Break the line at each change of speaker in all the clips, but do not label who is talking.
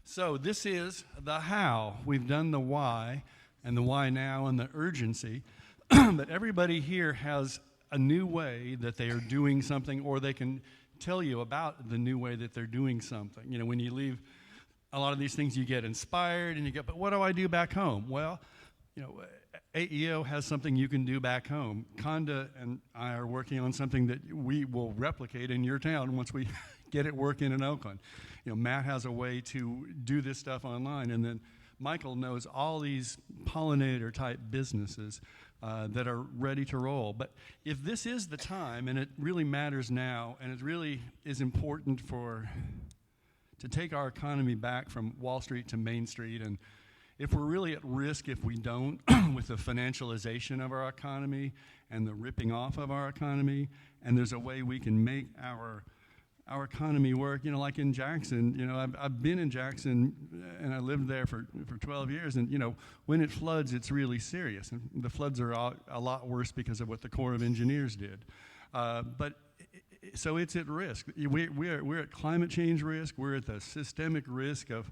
So this is the how. We've done the why, and the why now, and the urgency. But everybody here has a new way that they are doing something, or they can tell you about the new way that they're doing something. You know, when you leave a lot of these things, you get inspired, and you go, but what do I do back home? Well, you know, AEO has something you can do back home. Conda and I are working on something that we will replicate in your town once we get it working in Oakland. You know, Matt has a way to do this stuff online, and then Michael knows all these pollinator-type businesses that are ready to roll. But if this is the time, and it really matters now, and it really is important to take our economy back from Wall Street to Main Street, and if we're really at risk if we don't with the financialization of our economy and the ripping off of our economy, and there's a way we can make our economy work, you know, like in Jackson. You know, I've been in Jackson, and I lived there for 12 years, and, you know, when it floods, it's really serious. And the floods are a lot worse because of what the Corps of Engineers did. So it's at risk. We're at climate change risk. We're at the systemic risk of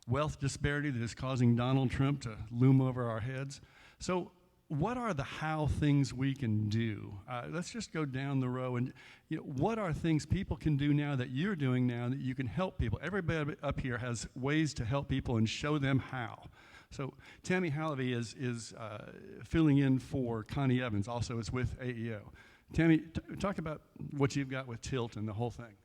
wealth disparity that is causing Donald Trump to loom over our heads. So what are the how things we can do? Let's just go down the row, and, you know, what are things people can do now that you're doing now that you can help people? Everybody up here has ways to help people and show them how. So Tammy Hallaby is filling in for Connie Evans, also is with AEO. Tammy, talk about what you've got with Tilt and the whole thing.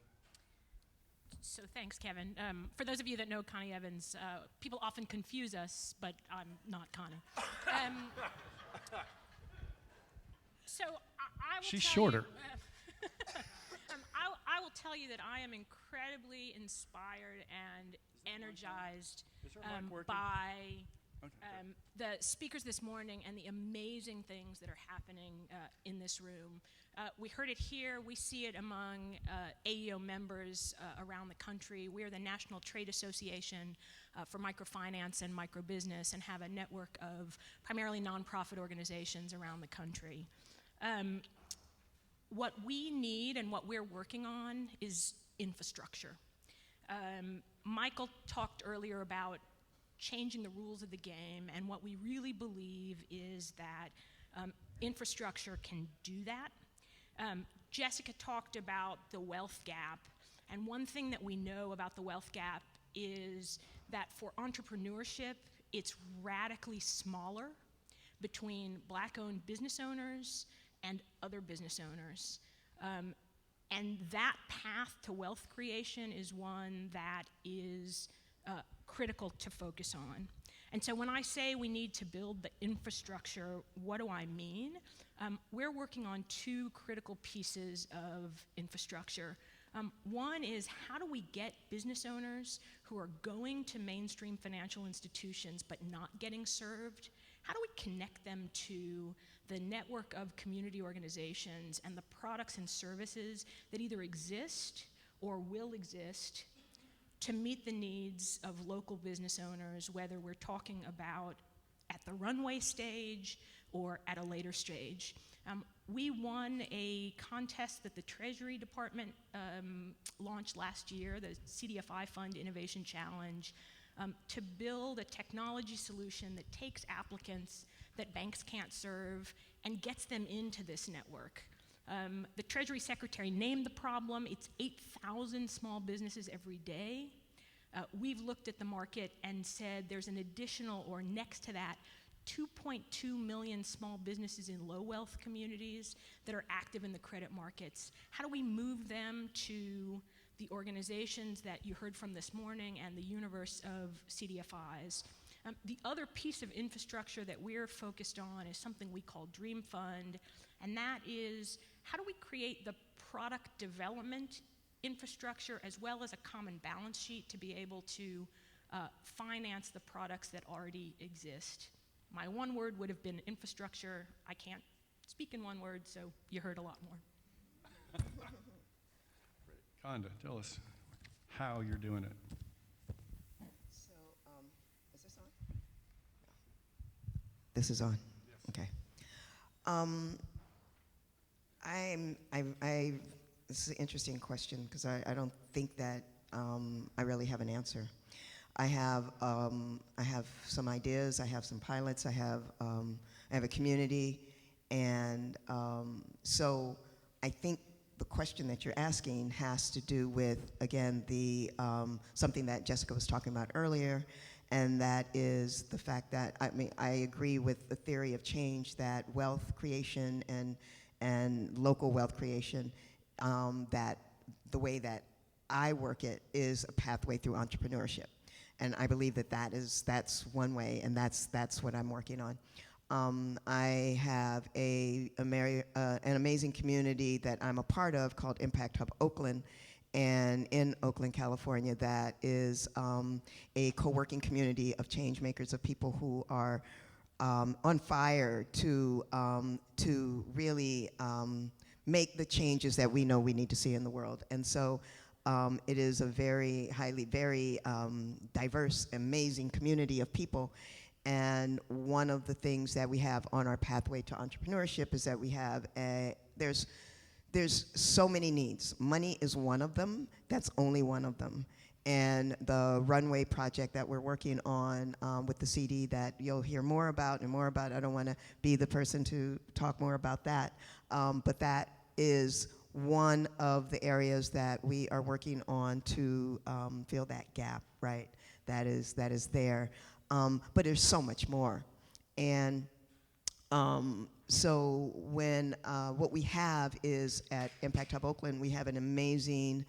So thanks, Kevin. For those of you that know Connie Evans, people often confuse us, but I'm not Connie. So I will
She's
tell
shorter.
You, I will tell you that I am incredibly inspired and energized by the speakers this morning and the amazing things that are happening in this room. We heard it here. We see it among AEO members around the country. We are the National Trade Association for Microfinance and Microbusiness, and have a network of primarily nonprofit organizations around the country. What we need and what we're working on is infrastructure. Michael talked earlier about changing the rules of the game, and what we really believe is that infrastructure can do that. Jessica talked about the wealth gap, and one thing that we know about the wealth gap is that for entrepreneurship, it's radically smaller between Black-owned business owners and other business owners. And that path to wealth creation is one that is critical to focus on. And so when I say we need to build the infrastructure, what do I mean? We're working on two critical pieces of infrastructure. One is, how do we get business owners who are going to mainstream financial institutions but not getting served? How do we connect them to the network of community organizations and the products and services that either exist or will exist to meet the needs of local business owners, whether we're talking about at the runway stage or at a later stage? We won a contest that the Treasury Department launched last year, the CDFI Fund Innovation Challenge, to build a technology solution that takes applicants that banks can't serve and gets them into this network. The Treasury Secretary named the problem. It's 8,000 small businesses every day. We've looked at the market and said there's an additional, or next to that, 2.2 million small businesses in low wealth communities that are active in the credit markets. How do we move them to the organizations that you heard from this morning and the universe of CDFIs? The other piece of infrastructure that we're focused on is something we call Dream Fund, and that is, how do we create the product development infrastructure as well as a common balance sheet to be able to finance the products that already exist? My one word would have been infrastructure. I can't speak in one word, so you heard a lot more.
Conda, tell us how you're doing it.
So, is this on? No. This is on? Yes. Okay. This is an interesting question because I don't think that I really have an answer. I have some ideas. I have some pilots. I have a community, and so I think the question that you're asking has to do with, again, the something that Jessica was talking about earlier, and that is the fact that, I mean, I agree with the theory of change that wealth creation and local wealth creation, that the way that I work it is a pathway through entrepreneurship. And I believe that that's one way, and that's what I'm working on. I have an amazing community that I'm a part of called Impact Hub Oakland, and in Oakland, California, that is a co-working community of change makers, of people who are on fire to really make the changes that we know we need to see in the world. And so it is a very diverse, amazing community of people. And one of the things that we have on our pathway to entrepreneurship is that we have there's so many needs. Money is one of them. That's only one of them. And the runway project that we're working on with the CD that you'll hear more about and more about, I don't want to be the person to talk more about that, but that is one of the areas that we are working on to fill that gap, right? That is there. But there's so much more. And so when what we have is at Impact Hub Oakland, we have an amazing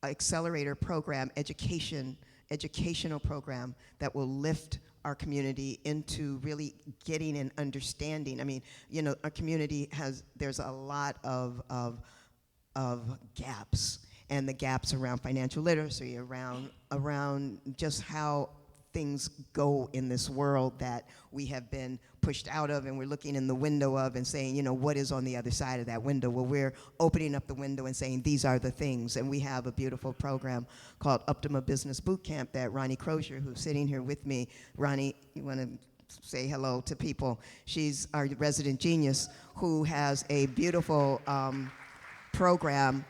accelerator program, educational program that will lift our community into really getting an understanding. I mean, you know, our community there's a lot of gaps, and the gaps around financial literacy, around just how things go in this world that we have been pushed out of, and we're looking in the window of and saying, you know, what is on the other side of that window? Well, we're opening up the window and saying, these are the things. And we have a beautiful program called Optima Business Bootcamp that Ronnie Crozier, who's sitting here with me. Ronnie, you want to say hello to people? She's our resident genius who has a beautiful program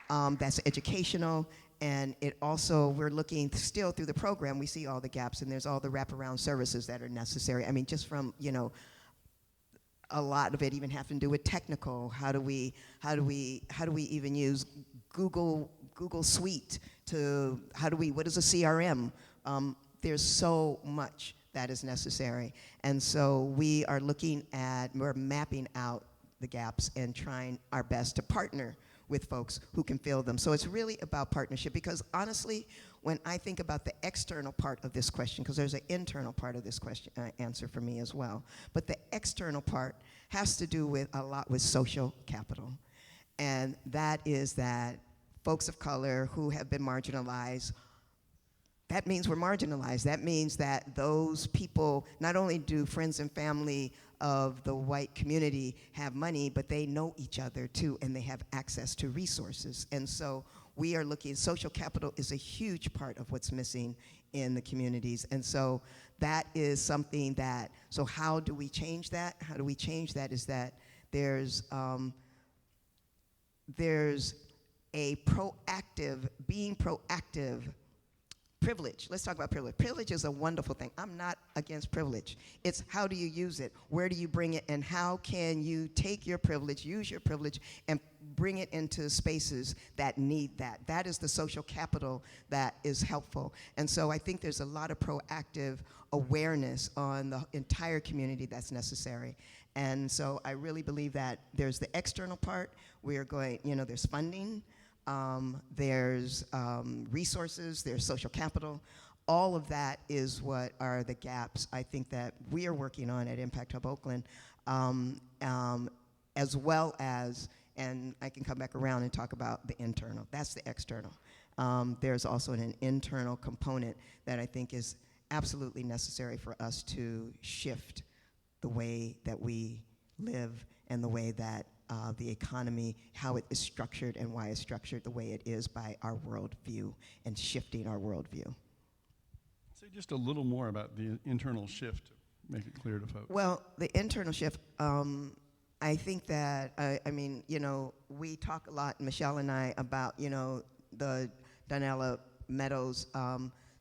that's educational. And it also, we're looking still through the program, we see all the gaps, and there's all the wraparound services that are necessary. I mean, just from, you know, a lot of it even having to do with technical. How do we even use Google Suite to, what is a CRM? There's so much that is necessary. And so we're mapping out the gaps and trying our best to partner with folks who can fill them. So it's really about partnership, because honestly, when I think about the external part of this question, because there's an internal part of this question answer for me as well, but the external part has to do with a lot with social capital. And that is that folks of color who have been marginalized, that means we're marginalized. That means that those people, not only do friends and family of the white community have money, but they know each other too, and they have access to resources. And so we are looking, social capital is a huge part of what's missing in the communities. And so that is something that, so how do we change that? How do we change that is that there's a being proactive. Privilege, let's talk about privilege. Privilege is a wonderful thing. I'm not against privilege. It's how do you use it? Where do you bring it? And how can you take your privilege, use your privilege, and bring it into spaces that need that? That is the social capital that is helpful. And so I think there's a lot of proactive awareness on the entire community that's necessary. And so I really believe that there's the external part. We are going, you know, there's funding. There's resources, there's social capital. All of that is what are the gaps I think that we are working on at Impact Hub Oakland, as well as, and I can come back around and talk about the internal. That's the external. There's also an internal component that I think is absolutely necessary for us to shift the way that we live and the way that the economy, how it is structured and why it's structured the way it is by our worldview and shifting our worldview.
Say just a little more about the internal shift to make it clear to folks.
Well, the internal shift, I think that, I mean, you know, we talk a lot, Michelle and I, about, you know, the Donella Meadows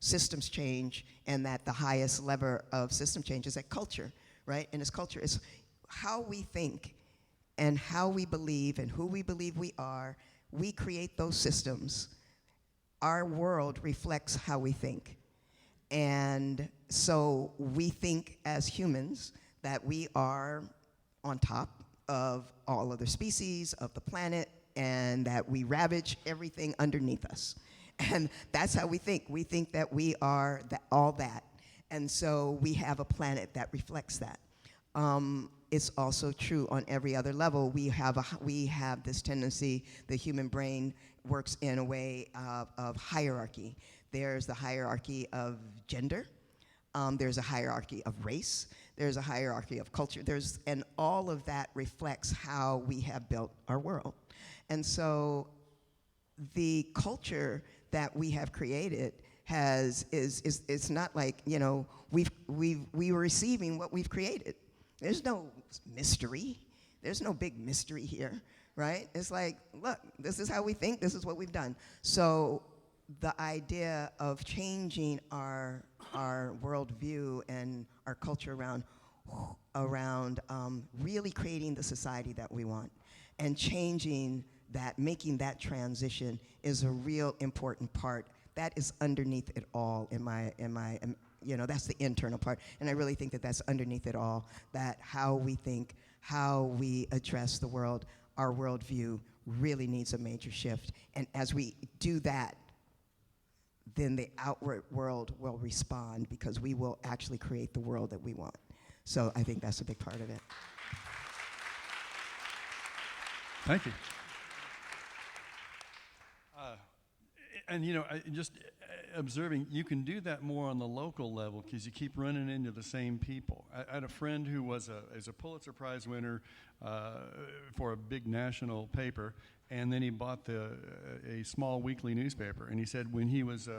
systems change, and that the highest lever of system change is that culture, right? And it's culture. It's how we think and how we believe and who we believe we are. We create those systems. Our world reflects how we think. And so we think as humans that we are on top of all other species of the planet, and that we ravage everything underneath us. And that's how we think. We think that we are all that. And so we have a planet that reflects that. It's also true on every other level. We have this tendency, the human brain works in a way of hierarchy. There's the hierarchy of gender. There's a hierarchy of race. There's a hierarchy of culture. And all of that reflects how we have built our world. And so the culture that we have created it's not like, we were receiving what we've created. There's no mystery. There's no big mystery here, right? It's like, look, this is how we think. This is what we've done. So the idea of changing our worldview and our culture around really creating the society that we want and changing that, making that transition is a real important part. That is underneath it all that's the internal part. And I really think that that's underneath it all, that how we think, how we address the world, our worldview really needs a major shift. And as we do that, then the outward world will respond, because we will actually create the world that we want. So I think that's a big part of it.
Thank you. And just observing, you can do that more on the local level because you keep running into the same people. I had a friend who was a Pulitzer Prize winner for a big national paper, and then he bought a small weekly newspaper. And he said when he was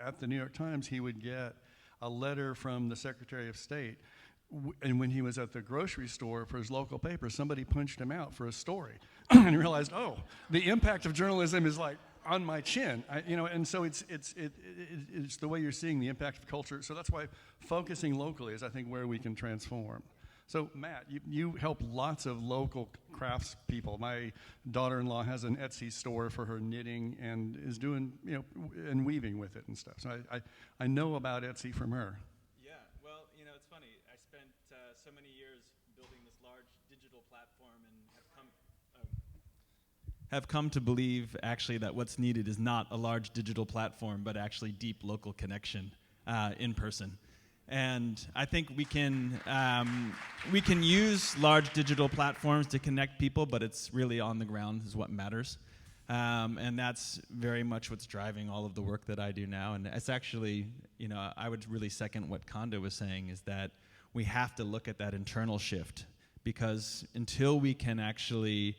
at the New York Times, he would get a letter from the Secretary of State. And when he was at the grocery store for his local paper, somebody punched him out for a story, and he realized, oh, the impact of journalism is like on my chin, and so it's the way you're seeing the impact of culture. So that's why focusing locally is, I think, where we can transform. So Matt, you help lots of local crafts people. My daughter-in-law has an Etsy store for her knitting and is doing, and weaving with it and stuff. So I know about Etsy from her.
Yeah, well, it's funny. I spent so many years building this large digital platform and have come to believe actually that what's needed is not a large digital platform, but actually deep local connection in person. And I think we can use large digital platforms to connect people, but it's really on the ground is what matters. And that's very much what's driving all of the work that I do now. And it's actually, I would really second what Kondo was saying, is that we have to look at that internal shift, because until we can actually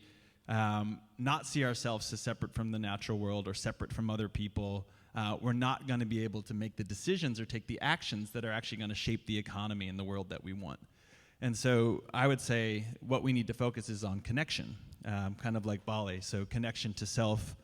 not see ourselves as separate from the natural world or separate from other people, we're not going to be able to make the decisions or take the actions that are actually going to shape the economy and the world that we want. And so I would say what we need to focus is on connection, kind of like Bali. So connection to self,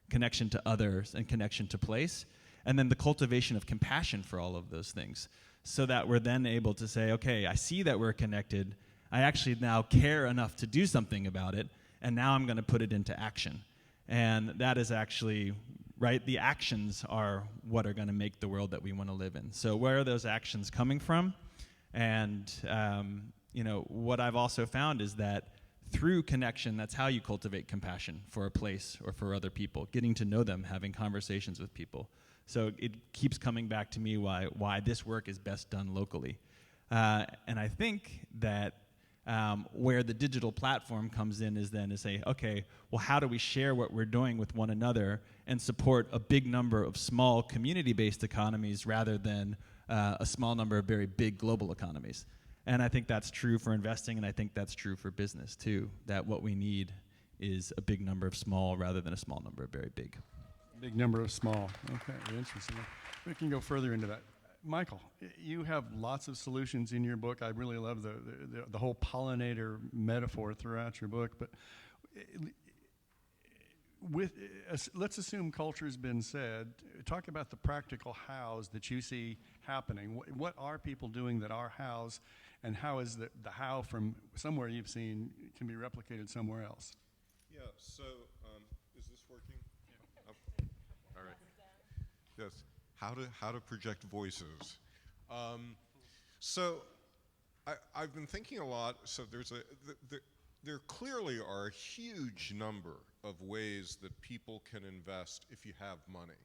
connection to others, and connection to place. And then the cultivation of compassion for all of those things, so that we're then able to say, okay, I see that we're connected. I actually now care enough to do something about it. And now I'm going to put it into action. And that is actually, right, the actions are what are going to make the world that we want to live in. So where are those actions coming from? And, what I've also found is that through connection, that's how you cultivate compassion for a place or for other people, getting to know them, having conversations with people. So it keeps coming back to me why this work is best done locally. And I think that where the digital platform comes in is then to say, okay, well, how do we share what we're doing with one another and support a big number of small community-based economies rather than a small number of very big global economies? And I think that's true for investing, and I think that's true for business too, that what we need is a big number of small rather than a small number of very big.
Big number of small. Okay, interesting. We can go further into that. Michael, you have lots of solutions in your book. I really love the whole pollinator metaphor throughout your book. But let's assume culture's been said. Talk about the practical hows that you see happening. What are people doing that are hows, and how is the how from somewhere you've seen can be replicated somewhere else?
Yeah, so is this working? Yeah. All right. Yes. How to project voices. So I've been thinking a lot. So there clearly are a huge number of ways that people can invest if you have money.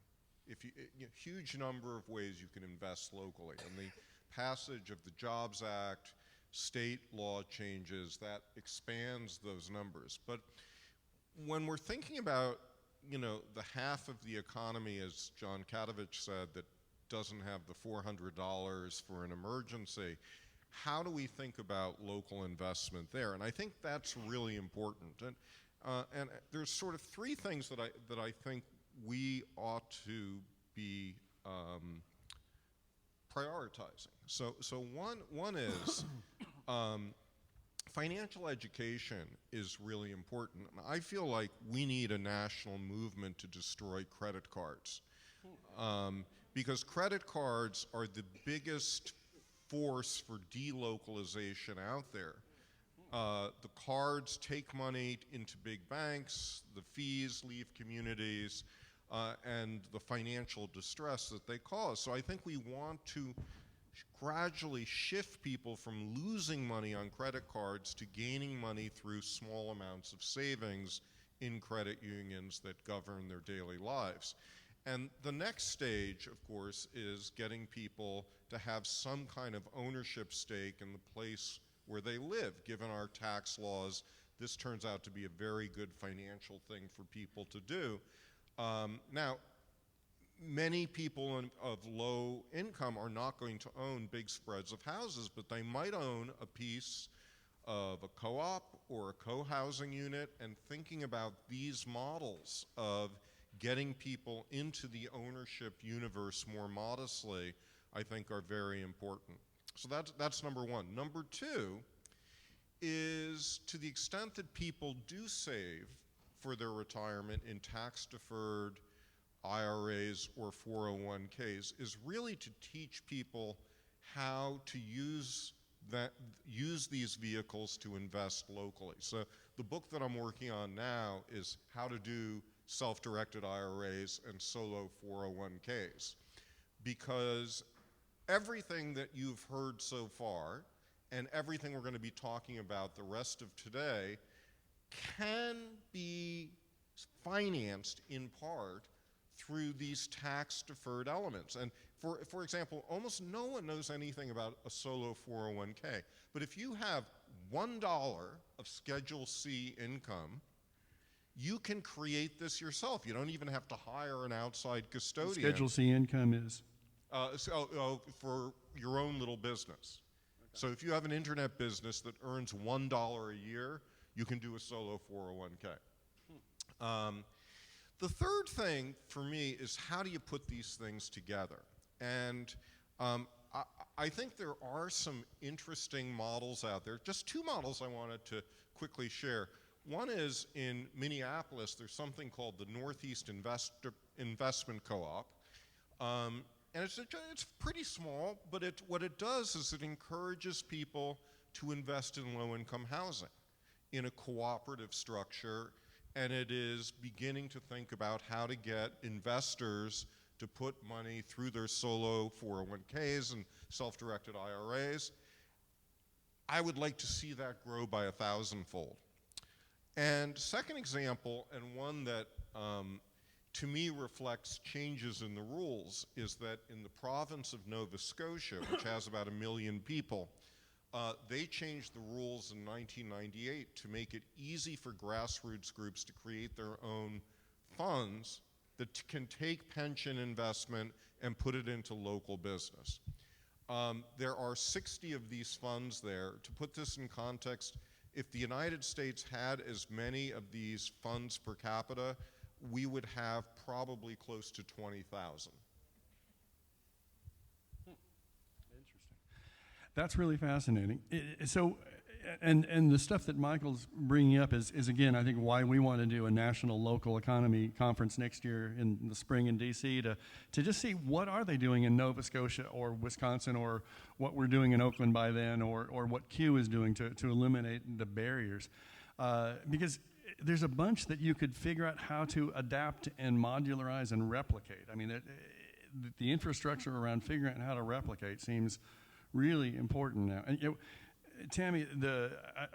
Huge number of ways you can invest locally. And the passage of the Jobs Act, state law changes, that expands those numbers. But when we're thinking about, the half of the economy, as John Katovich said, that doesn't have the $400 for an emergency, how do we think about local investment there? And I think that's really important. And there's sort of three things that I think we ought to be prioritizing. So one is financial education is really important. And I feel like we need a national movement to destroy credit cards. Because credit cards are the biggest force for delocalization out there. The cards take money into big banks, the fees leave communities, and the financial distress that they cause. So I think we want to gradually shift people from losing money on credit cards to gaining money through small amounts of savings in credit unions that govern their daily lives. And the next stage, of course, is getting people to have some kind of ownership stake in the place where they live. Given our tax laws, this turns out to be a very good financial thing for people to do. Now, many people of low income are not going to own big spreads of houses, but they might own a piece of a co-op or a co-housing unit, and thinking about these models of getting people into the ownership universe more modestly, I think are very important. So that's number one. Number two is, to the extent that people do save for their retirement in tax-deferred IRAs or 401ks, is really to teach people how to use these vehicles to invest locally. So the book that I'm working on now is how to do self-directed IRAs and solo 401ks, because everything that you've heard so far and everything we're going to be talking about the rest of today can be financed in part through these tax-deferred elements. And for example, almost no one knows anything about a solo 401k, but if you have $1 of Schedule C income, you can create this yourself. You don't even have to hire an outside custodian.
Schedule C income is?
For your own little business. Okay. So if you have an internet business that earns $1 a year, you can do a solo 401k. The third thing for me is, how do you put these things together? And I think there are some interesting models out there. Just two models I wanted to quickly share. One is in Minneapolis, there's something called the Northeast Investment Co-op. And it's pretty small, but what it does is it encourages people to invest in low-income housing in a cooperative structure, and it is beginning to think about how to get investors to put money through their solo 401ks and self-directed IRAs. I would like to see that grow by 1,000-fold. And second example, and one that to me reflects changes in the rules, is that in the province of Nova Scotia, which has about 1 million people, they changed the rules in 1998 to make it easy for grassroots groups to create their own funds that can take pension investment and put it into local business. There are 60 of these funds there. To put this in context, if the United States had as many of these funds per capita, we would have probably close to 20,000.
Interesting. That's really fascinating. So and the stuff that Michael's bringing up is again, I think, why we want to do a national local economy conference next year in the spring in D.C. to just see what are they doing in Nova Scotia or Wisconsin, or what we're doing in Oakland by then, or what Q is doing to eliminate the barriers. Because there's a bunch that you could figure out how to adapt and modularize and replicate. I mean, the infrastructure around figuring out how to replicate seems really important now. And Tammy,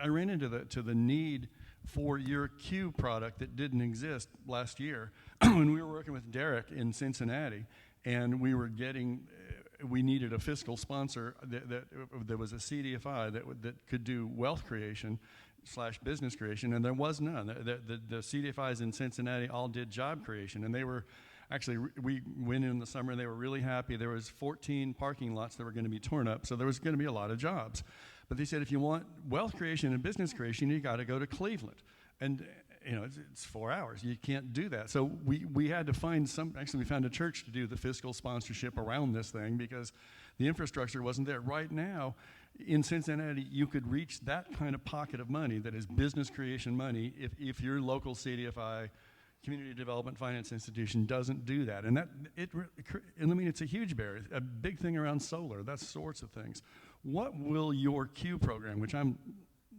I ran into the need for your Q product that didn't exist last year when we were working with Derek in Cincinnati, and we were getting. We needed a fiscal sponsor that was a CDFI that could do wealth creation / business creation, and there was none. The CDFIs in Cincinnati all did job creation, and they were. Actually, we went in the summer, and they were really happy. There was 14 parking lots that were going to be torn up, so there was going to be a lot of jobs. But they said, if you want wealth creation and business creation, you got to go to Cleveland. And, it's 4 hours. You can't do that. So we had to find we found a church to do the fiscal sponsorship around this thing because the infrastructure wasn't there. Right now, in Cincinnati, you could reach that kind of pocket of money that is business creation money if your local CDFI Community Development Finance Institution doesn't do that. And it's a huge barrier, a big thing around solar, that sorts of things. What will your Q program, which I'm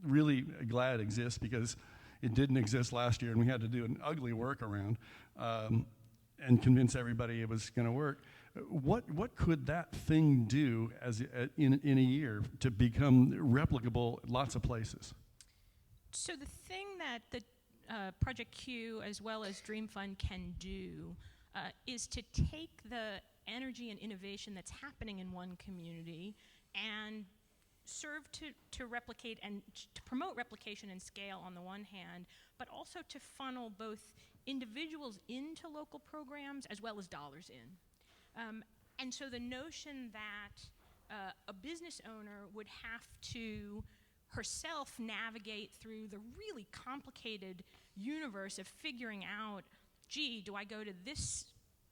really glad exists because it didn't exist last year and we had to do an ugly workaround and convince everybody it was going to work. What could that thing do in a year to become replicable lots of places?
So the thing that the Project Q as well as Dream Fund can do is to take the energy and innovation that's happening in one community and serve to replicate and to promote replication and scale on the one hand, but also to funnel both individuals into local programs as well as dollars in. And so the notion that a business owner would have to herself navigate through the really complicated universe of figuring out, gee, do I go to this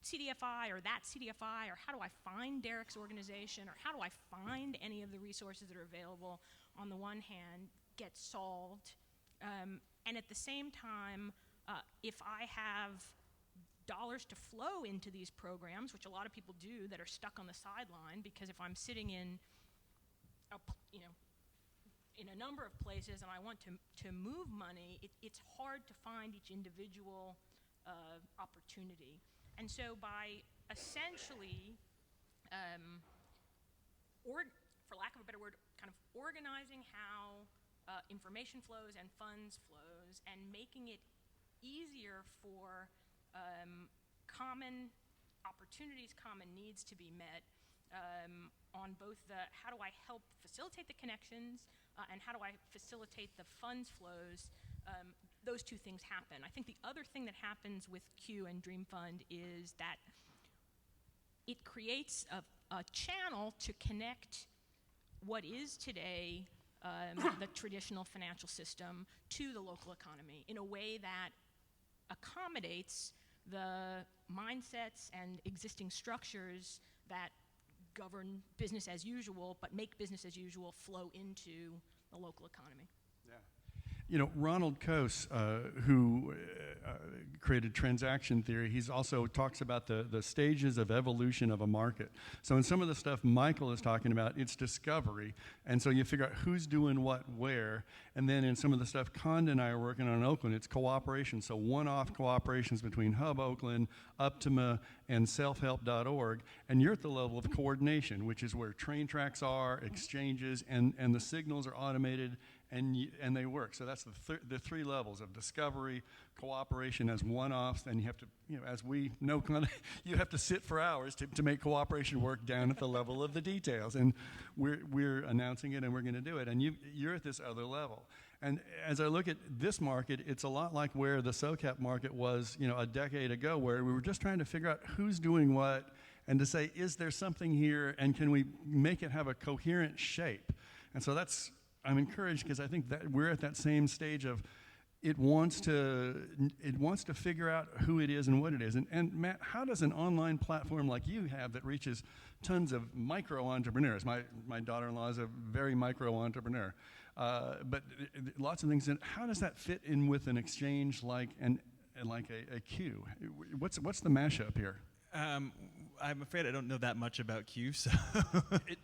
CDFI or that CDFI, or how do I find Derek's organization, or how do I find any of the resources that are available, on the one hand, get solved. And at the same time, if I have dollars to flow into these programs, which a lot of people do that are stuck on the sideline, because if I'm sitting in a number of places and I want to move money, it's hard to find each individual opportunity. And so by essentially, for lack of a better word, kind of organizing how information flows and funds flows and making it easier for common opportunities, common needs to be met on both the how do I help facilitate the connections and how do I facilitate the funds flows, those two things happen. I think the other thing that happens with Q and Dream Fund is that it creates a channel to connect what is today the traditional financial system to the local economy in a way that accommodates the mindsets and existing structures that govern business as usual, but make business as usual flow into the local economy.
Ronald Coase, who created transaction theory, he's also talks about the stages of evolution of a market. So in some of the stuff Michael is talking about, it's discovery. And so you figure out who's doing what where. And then in some of the stuff Conda and I are working on in Oakland, it's cooperation. So one-off cooperations between Hub Oakland, Optima, and selfhelp.org. And you're at the level of coordination, which is where train tracks are, exchanges, and the signals are automated, and they work. So that's the three levels of discovery, cooperation as one-offs, and you have to, as we know, you have to sit for hours to make cooperation work down at the level of the details. And we're announcing it, and we're going to do it. And you're at this other level. And as I look at this market, it's a lot like where the SOCAP market was, a decade ago, where we were just trying to figure out who's doing what, and to say, is there something here, and can we make it have a coherent shape? And so I'm encouraged because I think that we're at that same stage of it wants to figure out who it is and what it is. And Matt, how does an online platform like you have that reaches tons of micro entrepreneurs? My daughter-in-law is a very micro entrepreneur. but lots of things. How does that fit in with an exchange like a Q? What's the mashup here?
I'm afraid I don't know that much about Q, so.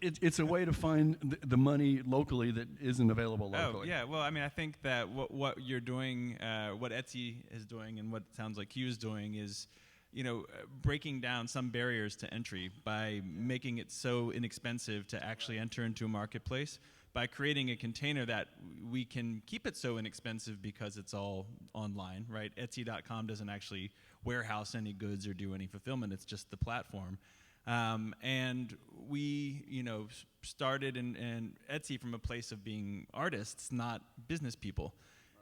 It's a way to find the money locally that isn't available locally.
Oh, yeah. Well, I mean, I think that what you're doing, what Etsy is doing and what it sounds like Q is doing is, breaking down some barriers to entry by making it so inexpensive to actually enter into a marketplace, by creating a container that we can keep it so inexpensive because it's all online, right? Etsy.com doesn't actually warehouse any goods or do any fulfillment. It's just the platform. And we, started in Etsy from a place of being artists, not business people.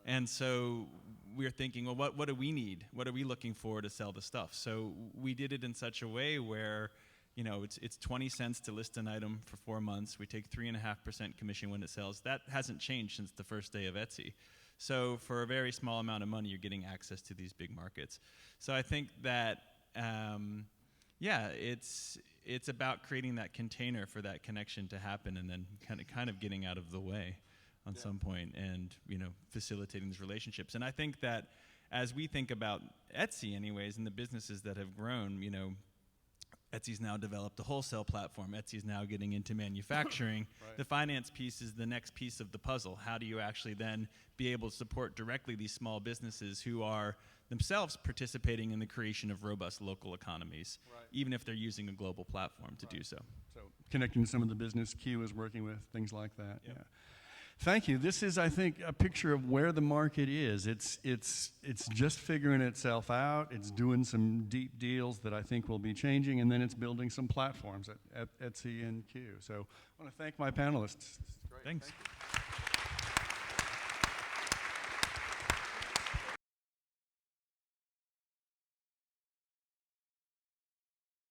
Right. And so we were thinking, well, what do we need? What are we looking for to sell the stuff? So we did it in such a way where, it's 20 cents to list an item for 4 months. We take 3.5% commission when it sells. That hasn't changed since the first day of Etsy. So for a very small amount of money, you're getting access to these big markets. So I think that, it's about creating that container for that connection to happen, and then kind of getting out of the way on some point, and facilitating these relationships. And I think that as we think about Etsy, anyways, and the businesses that have grown, Etsy's now developed a wholesale platform. Etsy's now getting into manufacturing. Right. The finance piece is the next piece of the puzzle. How do you actually then be able to support directly these small businesses who are themselves participating in the creation of robust local economies, right, even if they're using a global platform to do so?
So connecting some of the business Q is working with, things like that.
Yep.
Yeah. Thank you. This is, I think, a picture of where the market is. It's just figuring itself out. It's doing some deep deals that I think will be changing, and then it's building some platforms at Etsy and Q. So I want to thank my panelists.
Thanks.
Thank you.